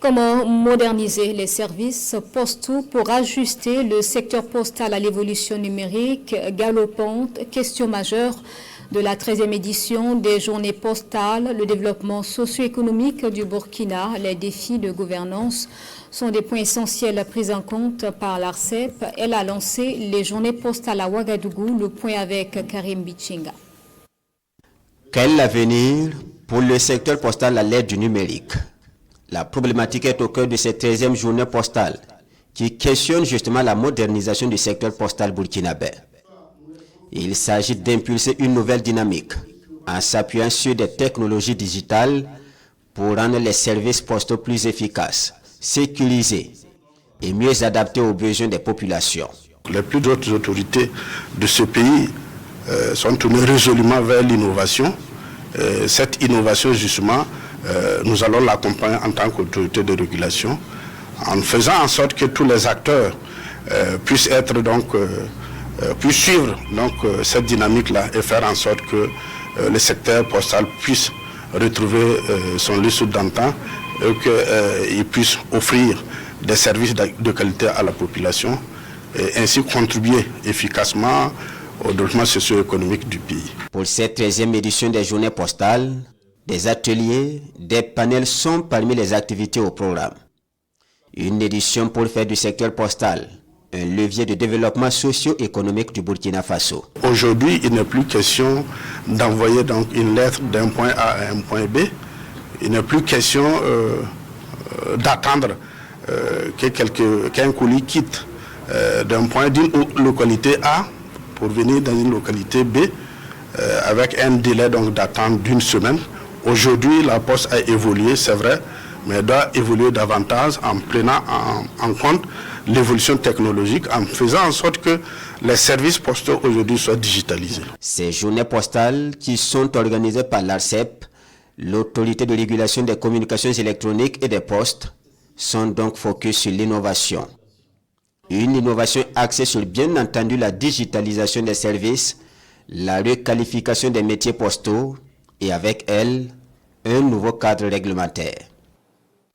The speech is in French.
Comment moderniser les services postaux pour ajuster le secteur postal à l'évolution numérique galopante? Question majeure de la 13e édition des journées postales. Le développement socio-économique du Burkina, les défis de gouvernance sont des points essentiels pris en compte par l'ARCEP. Elle a lancé les journées postales à Ouagadougou. Le point avec Karim Bichinga. Quel avenir pour le secteur postal à l'ère du numérique? La problématique est au cœur de cette 13e journée postale qui questionne justement la modernisation du secteur postal burkinabé. Il s'agit d'impulser une nouvelle dynamique en s'appuyant sur des technologies digitales pour rendre les services postaux plus efficaces, sécurisés et mieux adaptés aux besoins des populations. Les plus hautes autorités de ce pays sont tournées résolument vers l'innovation. Cette innovation, justement, nous allons l'accompagner en tant qu'autorité de régulation, en faisant en sorte que tous les acteurs puissent suivre cette dynamique-là et faire en sorte que le secteur postal puisse retrouver son lustre d'antan et qu'il puisse offrir des services de qualité à la population et ainsi contribuer efficacement au développement socio-économique du pays. Pour cette 13e édition des journées postales, des ateliers, des panels sont parmi les activités au programme. Une édition pour faire du secteur postal un levier de développement socio-économique du Burkina Faso. Aujourd'hui, il n'est plus question d'envoyer une lettre d'un point A à un point B. Il n'est plus question d'attendre qu'un colis quitte d'une localité A pour venir dans une localité B avec un délai d'attente d'une semaine. Aujourd'hui, la Poste a évolué, c'est vrai, mais elle doit évoluer davantage en prenant en compte l'évolution technologique, en faisant en sorte que les services postaux aujourd'hui soient digitalisés. Ces journées postales qui sont organisées par l'ARCEP, l'autorité de régulation des communications électroniques et des postes, sont donc focus sur l'innovation. Une innovation axée sur bien entendu la digitalisation des services, la requalification des métiers postaux et avec elle, un nouveau cadre réglementaire.